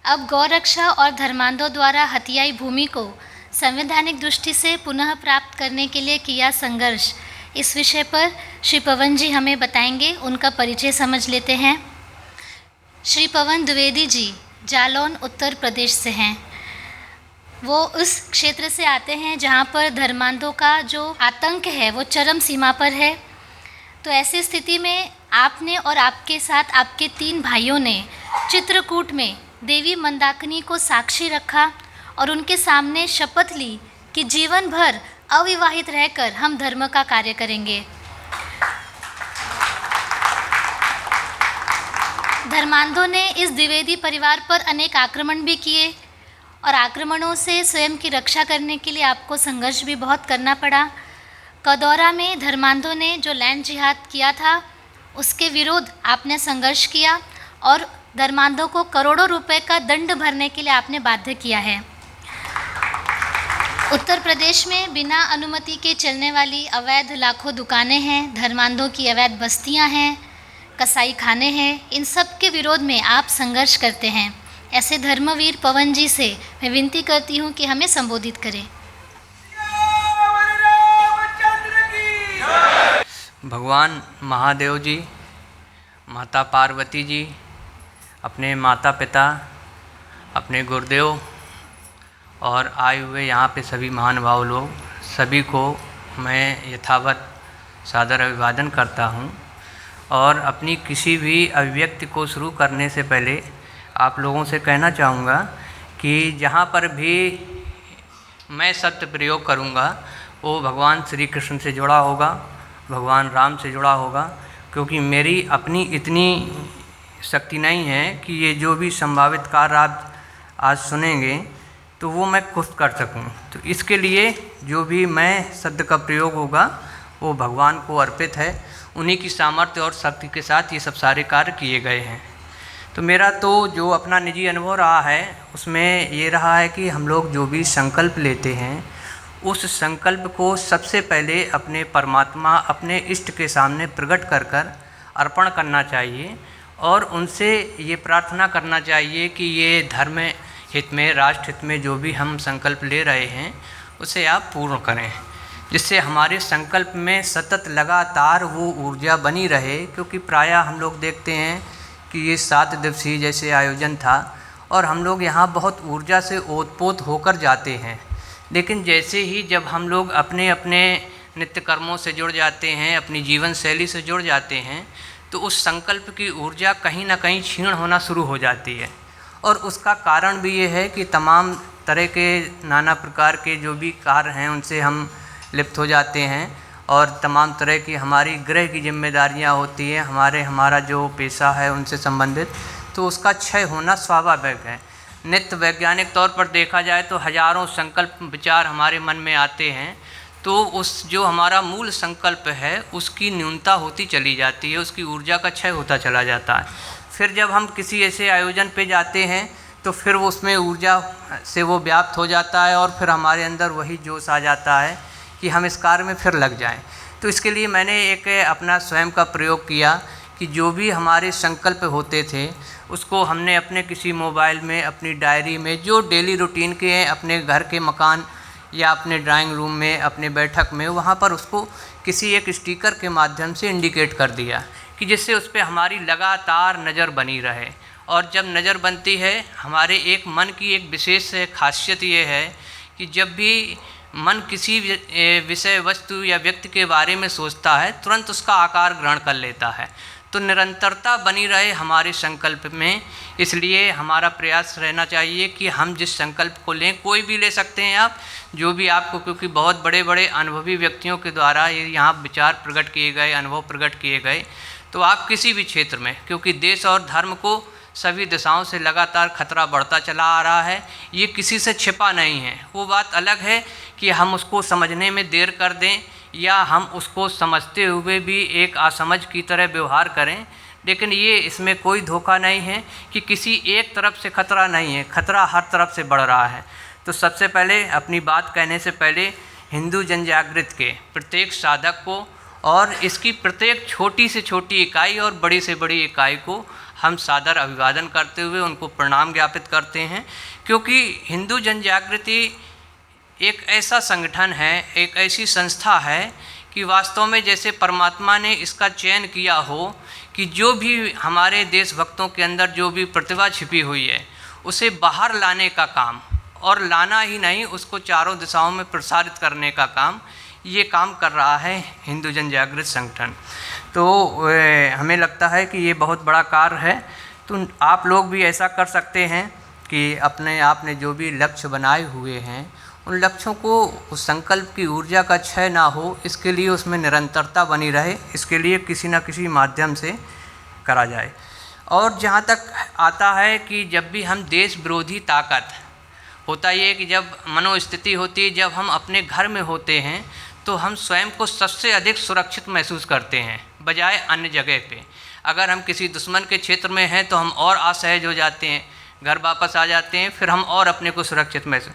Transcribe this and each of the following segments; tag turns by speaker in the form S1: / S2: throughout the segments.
S1: अब गौरक्षा और धर्मांधों द्वारा हथियाई भूमि को संवैधानिक दृष्टि से पुनः प्राप्त करने के लिए किया संघर्ष, इस विषय पर श्री पवन जी हमें बताएंगे। उनका परिचय समझ लेते हैं। श्री पवन द्विवेदी जी जालौन उत्तर प्रदेश से हैं। वो उस क्षेत्र से आते हैं जहाँ पर धर्मांधों का जो आतंक है वो चरम सीमा पर है। तो ऐसी स्थिति में आपने और आपके साथ आपके 3 भाइयों ने चित्रकूट में देवी मंदाकिनी को साक्षी रखा और उनके सामने शपथ ली कि जीवन भर अविवाहित रहकर हम धर्म का कार्य करेंगे। धर्मांधों ने इस द्विवेदी परिवार पर अनेक आक्रमण भी किए और आक्रमणों से स्वयं की रक्षा करने के लिए आपको संघर्ष भी बहुत करना पड़ा। कदौरा में धर्मांधों ने जो लैंड जिहाद किया था उसके विरोध आपने संघर्ष किया और धर्मांधों को करोड़ों रुपए का दंड भरने के लिए आपने बाध्य किया है। उत्तर प्रदेश में बिना अनुमति के चलने वाली अवैध लाखों दुकानें हैं, धर्मांधों की अवैध बस्तियां हैं, कसाई खाने हैं, इन सब के विरोध में आप संघर्ष करते हैं। ऐसे धर्मवीर पवन जी से मैं विनती करती हूं कि हमें संबोधित करें।
S2: भगवान महादेव जी, माता पार्वती जी, अपने माता पिता, अपने गुरुदेव और आए हुए यहाँ पे सभी महानुभाव लोग, सभी को मैं यथावत सादर अभिवादन करता हूँ। और अपनी किसी भी अभिव्यक्ति को शुरू करने से पहले आप लोगों से कहना चाहूँगा कि जहाँ पर भी मैं शब्द प्रयोग करूँगा वो भगवान श्री कृष्ण से जुड़ा होगा, भगवान राम से जुड़ा होगा, क्योंकि मेरी अपनी इतनी शक्ति नहीं है कि ये जो भी संभावित कार्य आप आज सुनेंगे तो वो मैं खुद कर सकूं। तो इसके लिए जो भी मैं शब्द का प्रयोग होगा वो भगवान को अर्पित है। उन्हीं की सामर्थ्य और शक्ति के साथ ये सब सारे कार्य किए गए हैं। तो मेरा तो जो अपना निजी अनुभव रहा है उसमें ये रहा है कि हम लोग जो भी संकल्प लेते हैं उस संकल्प को सबसे पहले अपने परमात्मा, अपने इष्ट के सामने प्रकट कर कर अर्पण करना चाहिए और उनसे ये प्रार्थना करना चाहिए कि ये धर्म हित में, राष्ट्र हित में जो भी हम संकल्प ले रहे हैं उसे आप पूर्ण करें, जिससे हमारे संकल्प में सतत लगातार वो ऊर्जा बनी रहे। क्योंकि प्रायः हम लोग देखते हैं कि ये 7 दिवसीय जैसे आयोजन था और हम लोग यहाँ बहुत ऊर्जा से ओतपोत होकर जाते हैं, लेकिन जैसे ही जब हम लोग अपने अपने नित्य कर्मों से जुड़ जाते हैं, अपनी जीवन शैली से जुड़ जाते हैं, तो उस संकल्प की ऊर्जा कहीं ना कहीं क्षीण होना शुरू हो जाती है। और उसका कारण भी ये है कि तमाम तरह के नाना प्रकार के जो भी कार्य हैं उनसे हम लिप्त हो जाते हैं और तमाम तरह की हमारी गृह की जिम्मेदारियां होती हैं, हमारा जो पेशा है उनसे संबंधित, तो उसका क्षय होना स्वाभाविक है। नित्य वैज्ञानिक तौर पर देखा जाए तो हजारों संकल्प विचार हमारे मन में आते हैं, तो उस जो हमारा मूल संकल्प है उसकी न्यूनता होती चली जाती है, उसकी ऊर्जा का क्षय होता चला जाता है। फिर जब हम किसी ऐसे आयोजन पे जाते हैं तो फिर वो उसमें ऊर्जा से वो व्याप्त हो जाता है और फिर हमारे अंदर वही जोश आ जाता है कि हम इस कार्य में फिर लग जाएं। तो इसके लिए मैंने एक अपना स्वयं का प्रयोग किया कि जो भी हमारे संकल्प होते थे उसको हमने अपने किसी मोबाइल में, अपनी डायरी में, जो डेली रूटीन के हैं, अपने घर के मकान या अपने ड्राइंग रूम में, अपने बैठक में, वहाँ पर उसको किसी एक स्टिकर के माध्यम से इंडिकेट कर दिया कि जिससे उस पर हमारी लगातार नज़र बनी रहे। और जब नज़र बनती है, हमारे एक मन की एक विशेष खासियत ये है कि जब भी मन किसी विषय, वस्तु या व्यक्ति के बारे में सोचता है तुरंत उसका आकार ग्रहण कर लेता है। तो निरंतरता बनी रहे हमारे संकल्प में, इसलिए हमारा प्रयास रहना चाहिए कि हम जिस संकल्प को लें, कोई भी ले सकते हैं आप, जो भी आपको, क्योंकि बहुत बड़े बड़े अनुभवी व्यक्तियों के द्वारा ये यहाँ विचार प्रकट किए गए, अनुभव प्रकट किए गए। तो आप किसी भी क्षेत्र में, क्योंकि देश और धर्म को सभी दिशाओं से लगातार खतरा बढ़ता चला आ रहा है, ये किसी से छिपा नहीं है। वो बात अलग है कि हम उसको समझने में देर कर दें या हम उसको समझते हुए भी एक असमझ की तरह व्यवहार करें, लेकिन ये इसमें कोई धोखा नहीं है कि किसी एक तरफ से खतरा नहीं है, खतरा हर तरफ से बढ़ रहा है। तो सबसे पहले अपनी बात कहने से पहले हिंदू जनजागृत के प्रत्येक साधक को और इसकी प्रत्येक छोटी से छोटी इकाई और बड़ी से बड़ी इकाई को हम सादर अभिवादन करते हुए उनको प्रणाम ज्ञापित करते हैं, क्योंकि हिंदू जन जागृति एक ऐसा संगठन है, एक ऐसी संस्था है कि वास्तव में जैसे परमात्मा ने इसका चयन किया हो कि जो भी हमारे देशभक्तों के अंदर जो भी प्रतिभा छिपी हुई है उसे बाहर लाने का काम, और लाना ही नहीं उसको चारों दिशाओं में प्रसारित करने का काम, ये काम कर रहा है हिंदू जन जागृत संगठन। तो हमें लगता है कि ये बहुत बड़ा कार्य है। तो आप लोग भी ऐसा कर सकते हैं कि अपने आप ने जो भी लक्ष्य बनाए हुए हैं उन लक्ष्यों को, उस संकल्प की ऊर्जा का क्षय ना हो, इसके लिए उसमें निरंतरता बनी रहे, इसके लिए किसी न किसी माध्यम से करा जाए। और जहाँ तक आता है कि जब भी हम देश विरोधी ताकत, होता ये कि जब मनोस्थिति होती है, जब हम अपने घर में होते हैं तो हम स्वयं को सबसे अधिक सुरक्षित महसूस करते हैं बजाय अन्य जगह पे। अगर हम किसी दुश्मन के क्षेत्र में हैं तो हम और असहज हो जाते हैं, घर वापस आ जाते हैं, फिर हम और अपने को सुरक्षित महसूस।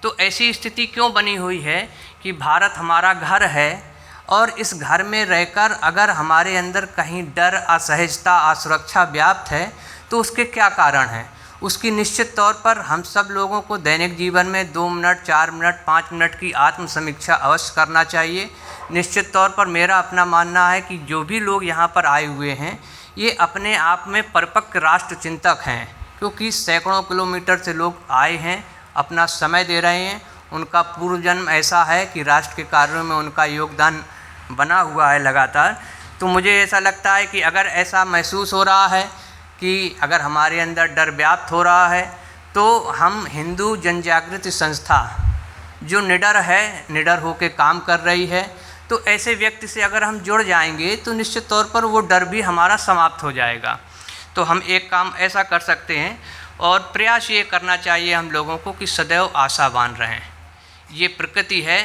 S2: तो ऐसी स्थिति क्यों बनी हुई है कि भारत हमारा घर है और इस घर में रहकर अगर हमारे अंदर कहीं डर, असहजता, असुरक्षा व्याप्त है तो उसके क्या कारण हैं? उसकी निश्चित तौर पर हम सब लोगों को दैनिक जीवन में 2 मिनट, 4 मिनट, 5 मिनट की आत्म समीक्षा अवश्य करना चाहिए। निश्चित तौर पर मेरा अपना मानना है कि जो भी लोग यहाँ पर आए हुए हैं ये अपने आप में परिपक्व राष्ट्र चिंतक हैं, क्योंकि सैकड़ों किलोमीटर से लोग आए हैं, अपना समय दे रहे हैं। उनका पूर्व जन्म ऐसा है कि राष्ट्र के कार्यों में उनका योगदान बना हुआ है लगातार। तो मुझे ऐसा लगता है कि अगर ऐसा महसूस हो रहा है कि अगर हमारे अंदर डर व्याप्त हो रहा है तो हम हिंदू जन जागृति संस्था जो निडर है, निडर होकर काम कर रही है, तो ऐसे व्यक्ति से अगर हम जुड़ जाएंगे तो निश्चित तौर पर वो डर भी हमारा समाप्त हो जाएगा। तो हम एक काम ऐसा कर सकते हैं और प्रयास ये करना चाहिए हम लोगों को कि सदैव आशावान रहें। ये प्रकृति है,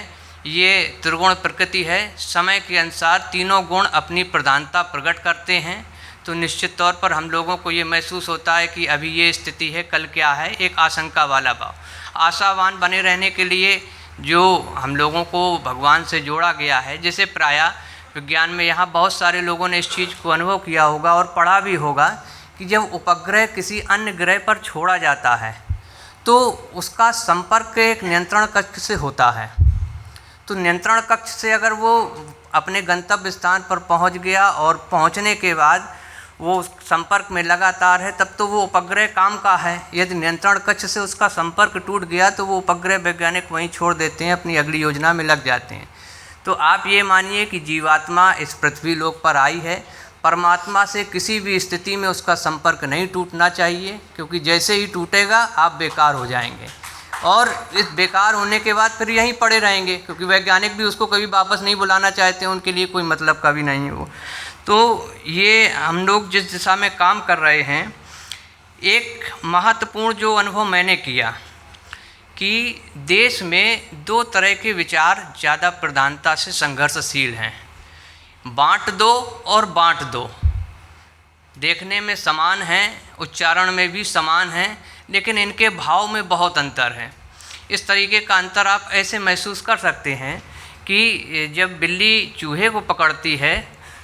S2: ये त्रिगुण प्रकृति है, समय के अनुसार तीनों गुण अपनी प्रधानता प्रकट करते हैं। तो निश्चित तौर पर हम लोगों को ये महसूस होता है कि अभी ये स्थिति है, कल क्या है, एक आशंका वाला भाव। आशावान बने रहने के लिए जो हम लोगों को भगवान से जोड़ा गया है, जैसे प्रायः विज्ञान में यहाँ बहुत सारे लोगों ने इस चीज़ को अनुभव किया होगा और पढ़ा भी होगा कि जब उपग्रह किसी अन्य ग्रह पर छोड़ा जाता है तो उसका संपर्क एक नियंत्रण कक्ष से होता है। तो नियंत्रण कक्ष से अगर वो अपने गंतव्य स्थान पर पहुंच गया और पहुंचने के बाद वो उस संपर्क में लगातार है, तब तो वो उपग्रह काम का है। यदि नियंत्रण कक्ष से उसका संपर्क टूट गया तो वो उपग्रह वैज्ञानिक वहीं छोड़ देते हैं, अपनी अगली योजना में लग जाते हैं। तो आप ये मानिए कि जीवात्मा इस पृथ्वी लोक पर आई है, परमात्मा से किसी भी स्थिति में उसका संपर्क नहीं टूटना चाहिए, क्योंकि जैसे ही टूटेगा आप बेकार हो जाएंगे और इस बेकार होने के बाद फिर यहीं पड़े रहेंगे, क्योंकि वैज्ञानिक भी उसको कभी वापस नहीं बुलाना चाहते हैं, उनके लिए कोई मतलब का भी नहीं है वो। तो ये हम लोग जिस दिशा में काम कर रहे हैं, एक महत्वपूर्ण जो अनुभव मैंने किया कि देश में 2 तरह के विचार ज़्यादा प्रधानता से संघर्षशील हैं, बांट दो और बांट दो। देखने में समान हैं, उच्चारण में भी समान हैं, लेकिन इनके भाव में बहुत अंतर है। इस तरीके का अंतर आप ऐसे महसूस कर सकते हैं कि जब बिल्ली चूहे को पकड़ती है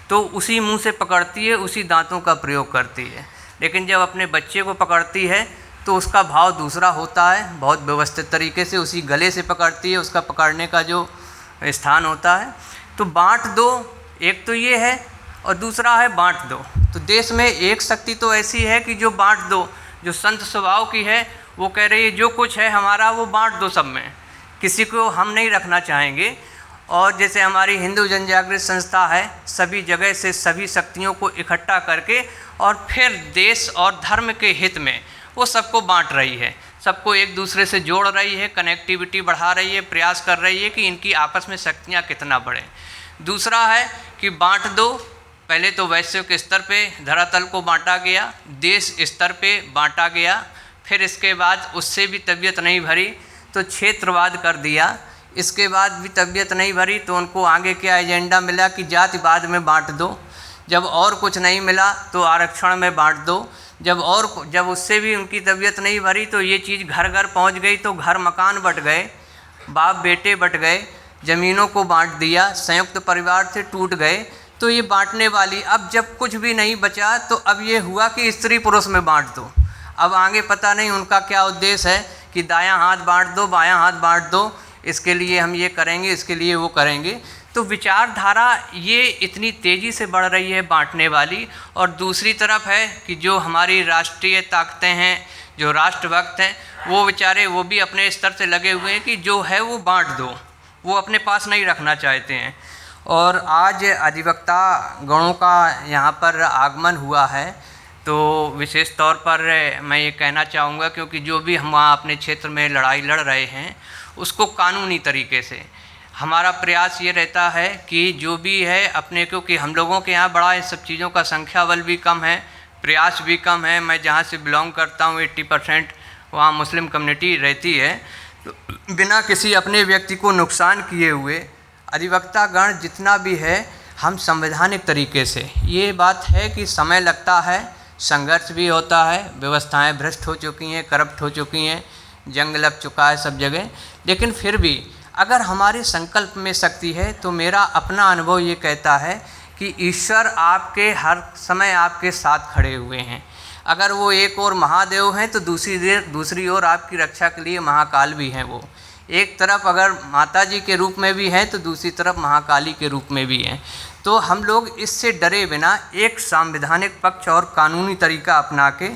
S2: तो उसी मुंह से पकड़ती है, उसी दांतों का प्रयोग करती है, लेकिन जब अपने बच्चे को पकड़ती है तो उसका भाव दूसरा होता है, बहुत व्यवस्थित तरीके से उसी गले से पकड़ती है, उसका पकड़ने का जो स्थान होता है। तो बांट दो, एक तो ये है, और दूसरा है बांट दो। तो देश में एक शक्ति तो ऐसी है कि जो बांट दो, जो संत स्वभाव की है, वो कह रही है जो कुछ है हमारा वो बांट दो सब में, किसी को हम नहीं रखना चाहेंगे। और जैसे हमारी हिंदू जन जागृत संस्था है, सभी जगह से सभी शक्तियों को इकट्ठा करके और फिर देश और धर्म के हित में वो सबको बांट रही है, सबको एक दूसरे से जोड़ रही है, कनेक्टिविटी बढ़ा रही है, प्रयास कर रही है कि इनकी आपस में शक्तियाँ कितना बढ़ें। दूसरा है कि बांट दो, पहले तो वैश्विक स्तर पे धरातल को बांटा गया, देश स्तर पे बांटा गया, फिर इसके बाद उससे भी तबीयत नहीं भरी तो क्षेत्रवाद कर दिया, इसके बाद भी तबीयत नहीं भरी तो उनको आगे क्या एजेंडा मिला कि जातिवाद में बांट दो, जब और कुछ नहीं मिला तो आरक्षण में बांट दो, जब उससे भी उनकी तबीयत नहीं भरी तो ये चीज़ घर घर पहुंच गई तो घर मकान बट गए, बाप बेटे बट गए, ज़मीनों को बांट दिया, संयुक्त परिवार से टूट गए। तो ये बांटने वाली, अब जब कुछ भी नहीं बचा तो अब ये हुआ कि स्त्री पुरुष में बांट दो। अब आगे पता नहीं उनका क्या उद्देश्य है कि दायां हाथ बांट दो, बायां हाथ बांट दो, इसके लिए हम ये करेंगे, इसके लिए वो करेंगे। तो विचारधारा ये इतनी तेज़ी से बढ़ रही है बांटने वाली। और दूसरी तरफ है कि जो हमारी राष्ट्रीय ताकतें हैं, जो राष्ट्रभक्त हैं, वो बेचारे वो भी अपने स्तर से लगे हुए हैं कि जो है वो बांट दो, वो अपने पास नहीं रखना चाहते हैं। और आज अधिवक्ता गणों का यहाँ पर आगमन हुआ है, तो विशेष तौर पर मैं ये कहना चाहूँगा, क्योंकि जो भी हम वहाँ अपने क्षेत्र में लड़ाई लड़ रहे हैं उसको कानूनी तरीके से, हमारा प्रयास ये रहता है कि जो भी है अपने, क्योंकि हम लोगों के यहाँ बड़ा इन सब चीज़ों का संख्या बल भी कम है, प्रयास भी कम है। मैं जहाँ से बिलोंग करता हूँ 80% वहाँ मुस्लिम कम्युनिटी रहती है। तो बिना किसी अपने व्यक्ति को नुकसान किए हुए अधिवक्ता गण जितना भी है, हम संवैधानिक तरीके से, ये बात है कि समय लगता है, संघर्ष भी होता है, व्यवस्थाएं भ्रष्ट हो चुकी हैं, करप्ट हो चुकी हैं, जंग लग चुका है सब जगह, लेकिन फिर भी अगर हमारे संकल्प में शक्ति है तो मेरा अपना अनुभव ये कहता है कि ईश्वर आपके हर समय आपके साथ खड़े हुए हैं। अगर वो एक ओर महादेव हैं तो दूसरी ओर आपकी रक्षा के लिए महाकाल भी हैं। वो एक तरफ अगर माता जी के रूप में भी हैं तो दूसरी तरफ महाकाली के रूप में भी हैं। तो हम लोग इससे डरे बिना एक संवैधानिक पक्ष और कानूनी तरीका अपना के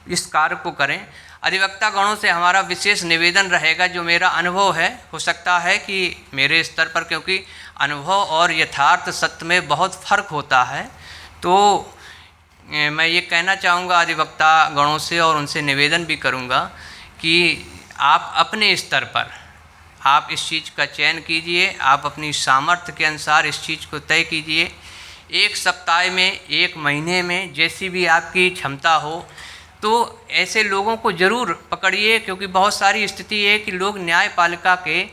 S2: इस कार्य को करें। अधिवक्ता गणों से हमारा विशेष निवेदन रहेगा, जो मेरा अनुभव है, हो सकता है कि मेरे स्तर पर, क्योंकि अनुभव और यथार्थ सत्य में बहुत फ़र्क होता है, तो मैं ये कहना चाहूँगा अधिवक्ता गणों से और उनसे निवेदन भी करूँगा कि आप अपने स्तर पर आप इस चीज़ का चयन कीजिए, आप अपनी सामर्थ्य के अनुसार इस चीज़ को तय कीजिए। एक सप्ताह में, एक महीने में, जैसी भी आपकी क्षमता हो, तो ऐसे लोगों को ज़रूर पकड़िए, क्योंकि बहुत सारी स्थिति है कि लोग न्यायपालिका के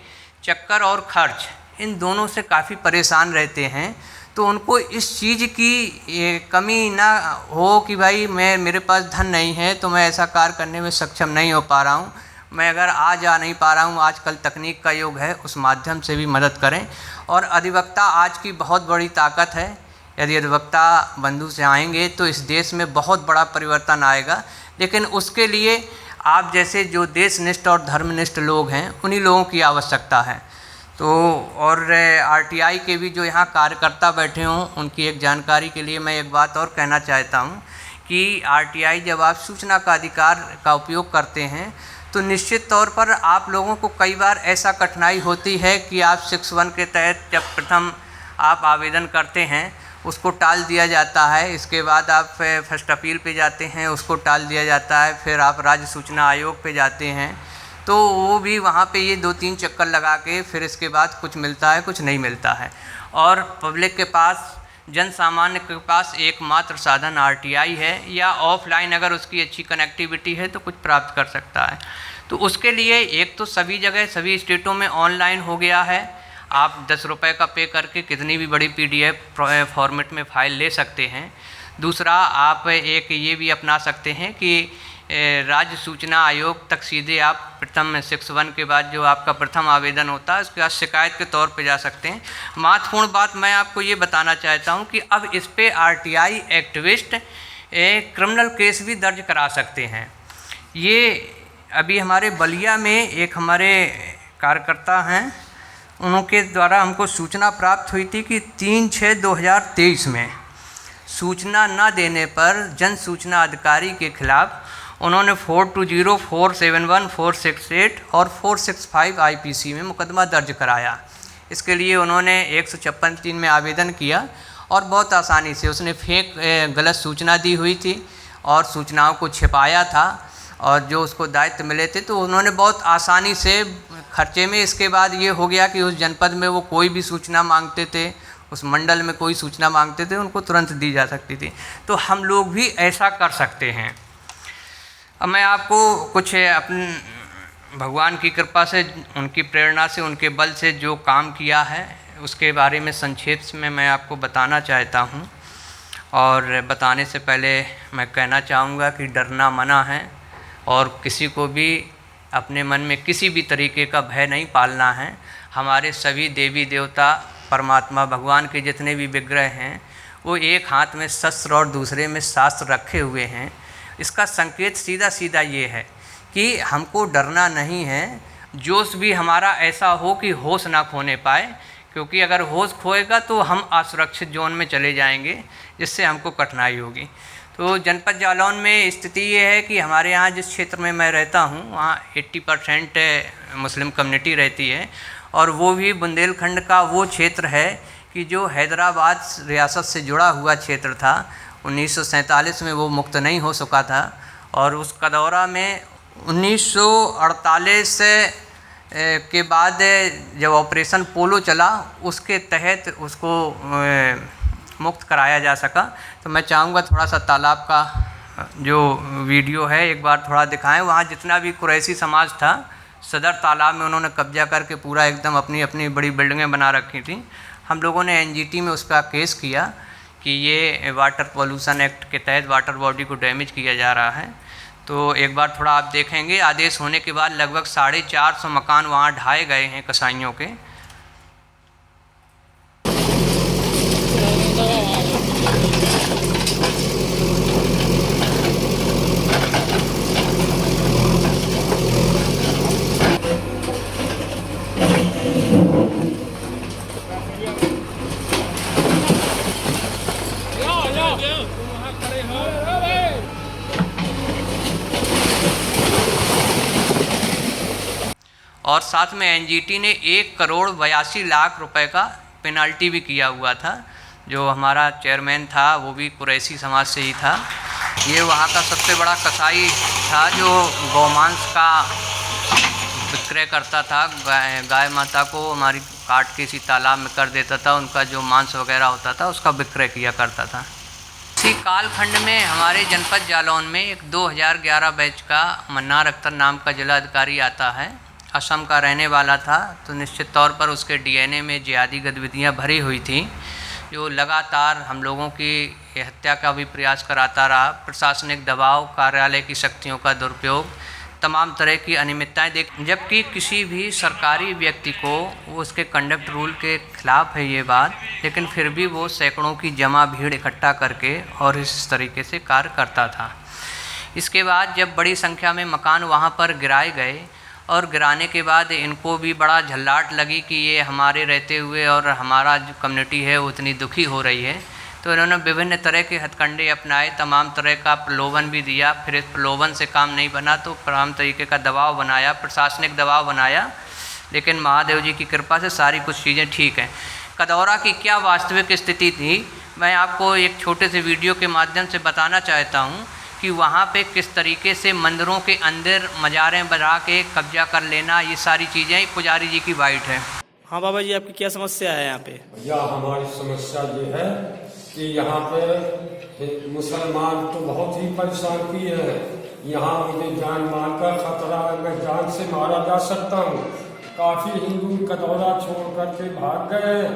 S2: चक्कर और खर्च, इन दोनों से काफ़ी परेशान रहते हैं। तो उनको इस चीज़ की कमी ना हो कि भाई मेरे पास धन नहीं है तो मैं ऐसा कार्य करने में सक्षम नहीं हो पा रहा हूँ, मैं अगर जा नहीं पा रहा हूँ। आजकल तकनीक का युग है, उस माध्यम से भी मदद करें। और अधिवक्ता आज की बहुत बड़ी ताकत है। यदि अधिवक्ता बंधु से आएंगे तो इस देश में बहुत बड़ा परिवर्तन आएगा, लेकिन उसके लिए आप जैसे जो देशनिष्ठ और धर्मनिष्ठ लोग हैं, उन्हीं लोगों की आवश्यकता है। तो और आरटीआई के भी जो यहाँ कार्यकर्ता बैठे हों, उनकी एक जानकारी के लिए मैं एक बात और कहना चाहता हूँ कि आरटीआई जब आप सूचना का अधिकार का उपयोग करते हैं तो निश्चित तौर पर आप लोगों को कई बार ऐसा कठिनाई होती है कि आप 6(1) के तहत जब प्रथम आप आवेदन करते हैं उसको टाल दिया जाता है, इसके बाद आप फर्स्ट अपील पे जाते हैं, उसको टाल दिया जाता है, फिर आप राज्य सूचना आयोग पे जाते हैं, तो वो भी वहाँ पे ये 2-3 चक्कर लगा के फिर इसके बाद कुछ मिलता है, कुछ नहीं मिलता है। और पब्लिक के पास, जन सामान्य के पास एकमात्र साधन आरटीआई है, या ऑफलाइन अगर उसकी अच्छी कनेक्टिविटी है तो कुछ प्राप्त कर सकता है। तो उसके लिए एक तो सभी जगह, सभी स्टेटों में ऑनलाइन हो गया है, आप 10 रुपये का पे करके कितनी भी बड़ी PDF फॉर्मेट में फ़ाइल ले सकते हैं। दूसरा, आप एक ये भी अपना सकते हैं कि राज्य सूचना आयोग तक सीधे आप प्रथम 6(1) के बाद जो आपका प्रथम आवेदन होता है उसके बाद शिकायत के तौर पे जा सकते हैं। महत्वपूर्ण बात मैं आपको ये बताना चाहता हूँ कि अब इस पे आरटीआई एक्टिविस्ट क्रिमिनल केस भी दर्ज करा सकते हैं। ये अभी हमारे बलिया में एक हमारे कार्यकर्ता हैं, उनके द्वारा हमको सूचना प्राप्त हुई थी कि 3/6/2023 में सूचना न देने पर जन सूचना अधिकारी के खिलाफ उन्होंने 420, 471, 468 और 465 IPC में मुकदमा दर्ज कराया। इसके लिए उन्होंने 156(3) में आवेदन किया और बहुत आसानी से उसने फेक गलत सूचना दी हुई थी और सूचनाओं को छिपाया था, और जो उसको दायित्व मिले थे तो उन्होंने बहुत आसानी से खर्चे में, इसके बाद ये हो गया कि उस जनपद में वो कोई भी सूचना मांगते थे, उस मंडल में कोई सूचना मांगते थे, उनको तुरंत दी जा सकती थी। तो हम लोग भी ऐसा कर सकते हैं। अब मैं आपको कुछ अपने भगवान की कृपा से, उनकी प्रेरणा से, उनके बल से जो काम किया है उसके बारे में संक्षेप में मैं आपको बताना चाहता हूँ। और बताने से पहले मैं कहना चाहूँगा कि डरना मना है और किसी को भी अपने मन में किसी भी तरीके का भय नहीं पालना है। हमारे सभी देवी देवता, परमात्मा, भगवान के जितने भी विग्रह हैं वो एक हाथ में शस्त्र और दूसरे में शास्त्र रखे हुए हैं। इसका संकेत सीधा सीधा ये है कि हमको डरना नहीं है। जोश भी हमारा ऐसा हो कि होश ना खोने पाए, क्योंकि अगर होश खोएगा तो हम असुरक्षित जोन में चले जाएंगे, जिससे हमको कठिनाई होगी। तो जनपद जालौन में स्थिति ये है कि हमारे यहाँ जिस क्षेत्र में मैं रहता हूँ वहाँ 80% मुस्लिम कम्युनिटी रहती है, और वो भी बुंदेलखंड का वो क्षेत्र है कि जो हैदराबाद रियासत से जुड़ा हुआ क्षेत्र था। 1947 में वो मुक्त नहीं हो सका था, और उस कदौरा में 1948 के बाद जब ऑपरेशन पोलो चला उसके तहत उसको मुक्त कराया जा सका। तो मैं चाहूँगा थोड़ा सा तालाब का जो वीडियो है एक बार थोड़ा दिखाएं। वहाँ जितना भी कुरैशी समाज था, सदर तालाब में उन्होंने कब्जा करके पूरा एकदम अपनी अपनी बड़ी बिल्डिंगें बना रखी थी। हम लोगों ने एनजीटी में उस पर केस किया कि ये वाटर पॉल्यूशन एक्ट के तहत वाटर बॉडी को डैमेज किया जा रहा है। तो एक बार थोड़ा आप देखेंगे, आदेश होने के बाद लगभग 450 मकान वहाँ ढाए गए हैं कसाईयों के। और साथ में एनजीटी ने 1,82,00,000 रुपए का पेनाल्टी भी किया हुआ था। जो हमारा चेयरमैन था वो भी कुरैशी समाज से ही था। ये वहाँ का सबसे बड़ा कसाई था जो गौमांस का विक्रय करता था। गाय माता को हमारी काट के इसी तालाब में कर देता था, उनका जो मांस वगैरह होता था उसका विक्रय किया करता था। इसी कालखंड में हमारे जनपद जालौन में एक 2011 बैच का मन्नार अख्तर नाम का जिला अधिकारी आता है। असम का रहने वाला था, तो निश्चित तौर पर उसके डीएनए में जिहादी गतिविधियां भरी हुई थी, जो लगातार हम लोगों की हत्या का भी प्रयास कराता रहा। प्रशासनिक दबाव, कार्यालय की शक्तियों का दुरुपयोग, तमाम तरह की अनियमितताएं देख, जबकि किसी भी सरकारी व्यक्ति को वो उसके कंडक्ट रूल के खिलाफ है ये बात, लेकिन फिर भी वो सैकड़ों की जमा भीड़ इकट्ठा करके और इस तरीके से कार्य करता था। इसके बाद जब बड़ी संख्या में मकान वहाँ पर गिराए गए और गिराने के बाद इनको भी बड़ा झल्लाट लगी कि ये हमारे रहते हुए और हमारा जो कम्युनिटी है वो इतनी दुखी हो रही है, तो इन्होंने विभिन्न तरह के हथकंडे अपनाए, तमाम तरह का प्रलोभन भी दिया। फिर इस प्रलोभन से काम नहीं बना तो तमाम तरीके का दबाव बनाया, प्रशासनिक दबाव बनाया, लेकिन महादेव जी की कृपा से सारी कुछ चीज़ें ठीक हैं। कदौरा की क्या वास्तविक स्थिति थी, मैं आपको एक छोटे से वीडियो के माध्यम से बताना चाहता हूँ कि वहाँ पे किस तरीके से मंदिरों के अंदर मज़ारें बना के कब्जा कर लेना, ये सारी चीज़ें पुजारी जी की वाइट है।
S3: हाँ बाबा जी, आपकी क्या समस्या है यहाँ पे?
S4: भैया हमारी समस्या ये है कि यहाँ पे मुसलमान तो बहुत ही परेशान किए हैं। यहाँ मुझे जान माल का खतरा है, मैं जान से मारा जा सकता हूँ। काफ़ी हिंदू कदौरा छोड़ करके भाग गए हैं,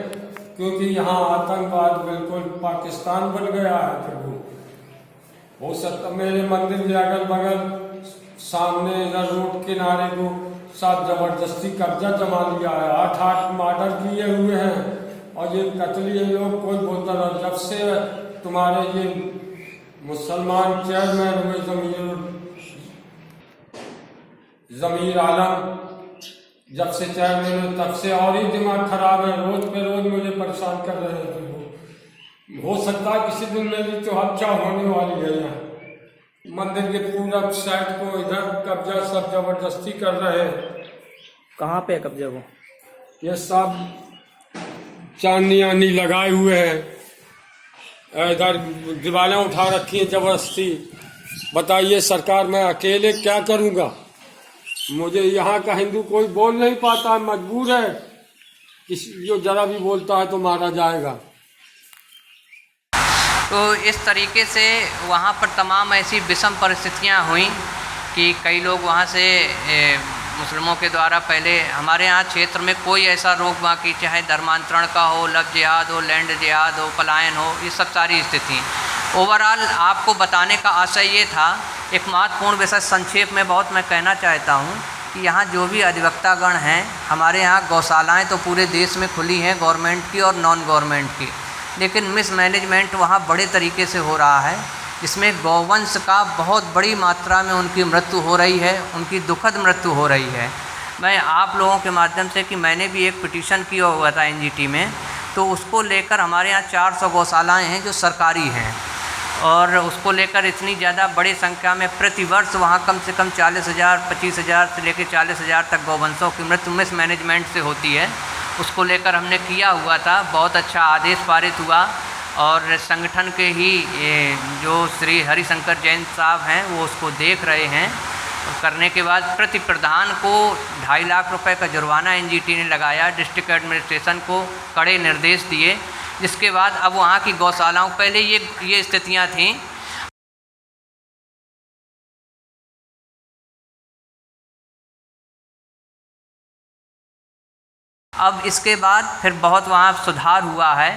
S4: क्योंकि यहाँ आतंकवाद बिल्कुल पाकिस्तान बन गया है। प्रभु हो सकता मेरे मंदिर के अगल बगल सामने इधर रोड किनारे को सब जबरदस्ती कब्जा जमा लिया है। 8 मर्डर किए हुए हैं और ये कतली लोग कोई बोलता रहा। जब से तुम्हारे ये मुसलमान चेयरमैन हुए जमीर आलम, जब से चेयरमैन हुए तब से और ही दिमाग खराब है। रोज पे रोज मुझे परेशान कर रहे हैं। हो सकता है किसी दिन मेरी तो हत्या होने वाली है। यहाँ मंदिर के पूरब साइड को इधर कब्जा सब जबरदस्ती कर रहे हैं।
S3: कहाँ पे है कब्जा वो?
S4: ये सब चांदी आनी लगाए हुए हैं, इधर दीवारें उठा रखी हैं जबरदस्ती। बताइए सरकार, मैं अकेले क्या करूँगा? मुझे यहाँ का हिंदू कोई बोल नहीं पाता, मजबूर है। किसी जो जरा भी बोलता है तो मारा जाएगा।
S2: तो इस तरीके से वहाँ पर तमाम ऐसी विषम परिस्थितियाँ हुई कि कई लोग वहाँ से मुस्लिमों के द्वारा पहले हमारे यहाँ क्षेत्र में कोई ऐसा रोक बाकी, चाहे धर्मांतरण का हो, लव जिहाद हो, लैंड जिहाद हो, पलायन हो, ये सब सारी स्थिति। ओवरऑल आपको बताने का आशय ये था, एक महत्वपूर्ण विषय संक्षेप में बहुत मैं कहना चाहता हूँ कि यहाँ जो भी अधिवक्तागण हैं, हमारे यहाँ गौशालाएँ तो पूरे देश में खुली हैं, गवर्नमेंट की और नॉन गवर्नमेंट की, लेकिन मिसमैनेजमेंट वहाँ बड़े तरीके से हो रहा है, जिसमें गौवंश का बहुत बड़ी मात्रा में उनकी मृत्यु हो रही है, उनकी दुखद मृत्यु हो रही है। मैं आप लोगों के माध्यम से कि मैंने भी एक पिटीशन किया हुआ था एनजीटी में, तो उसको लेकर हमारे यहाँ 400 गौशालाएँ हैं जो सरकारी हैं, और उसको लेकर इतनी ज़्यादा बड़ी संख्या में प्रतिवर्ष वहाँ कम से कम 40,000 25,000 से लेकर 40,000 तक गौवंशों की मृत्यु मिसमैनेजमेंट से होती है। उसको लेकर हमने किया हुआ था, बहुत अच्छा आदेश पारित हुआ, और संगठन के ही जो श्री हरिशंकर जैन साहब हैं वो उसको देख रहे हैं, और करने के बाद प्रति प्रधान को 2.5 लाख रुपए का जुर्माना एनजीटी ने लगाया, डिस्ट्रिक्ट एडमिनिस्ट्रेशन को कड़े निर्देश दिए, जिसके बाद अब वहाँ की गौशालाओं, पहले ये स्थितियाँ थीं। अब इसके बाद फिर बहुत वहाँ सुधार हुआ है।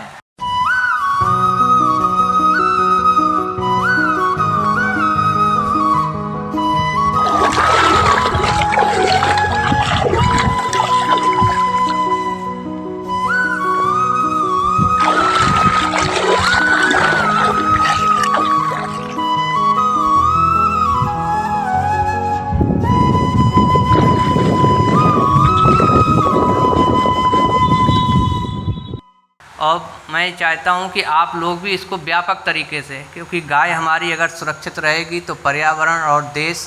S2: और मैं चाहता हूं कि आप लोग भी इसको व्यापक तरीके से, क्योंकि गाय हमारी अगर सुरक्षित रहेगी तो पर्यावरण और देश,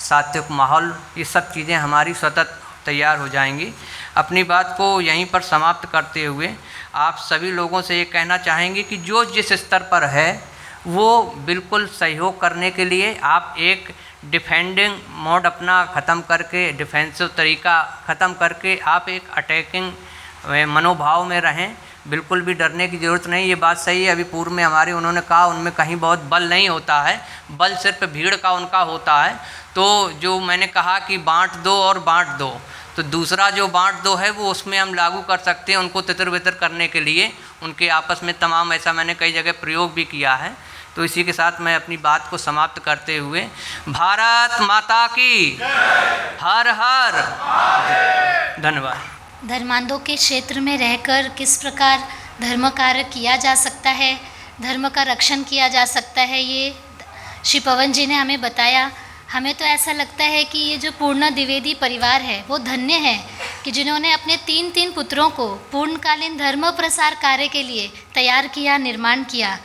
S2: सात्विक माहौल, ये सब चीज़ें हमारी सतत तैयार हो जाएंगी। अपनी बात को यहीं पर समाप्त करते हुए आप सभी लोगों से ये कहना चाहेंगे कि जो जिस स्तर पर है वो बिल्कुल सहयोग करने के लिए आप एक डिफेंडिंग मोड अपना ख़त्म करके, डिफेंसिव तरीका ख़त्म करके आप एक अटैकिंग मनोभाव में रहें। बिल्कुल भी डरने की ज़रूरत नहीं। ये बात सही है, अभी पूर्व में हमारे उन्होंने कहा उनमें कहीं बहुत बल नहीं होता है, बल सिर्फ भीड़ का उनका होता है। तो जो मैंने कहा कि बांट दो और बांट दो, तो दूसरा जो बांट दो है वो उसमें हम लागू कर सकते हैं, उनको तितर बितर करने के लिए उनके आपस में तमाम, ऐसा मैंने कई जगह प्रयोग भी किया है। तो इसी के साथ मैं अपनी बात को समाप्त करते हुए, भारत माता की हर हर, धन्यवाद।
S1: धर्मांधों के क्षेत्र में रहकर किस प्रकार धर्म कार्य किया जा सकता है, धर्म का रक्षण किया जा सकता है, ये श्री पवन जी ने हमें बताया। हमें तो ऐसा लगता है कि ये जो पूर्ण द्विवेदी परिवार है वो धन्य है कि जिन्होंने अपने 3 पुत्रों को पूर्णकालीन धर्म प्रसार कार्य के लिए तैयार किया, निर्माण किया।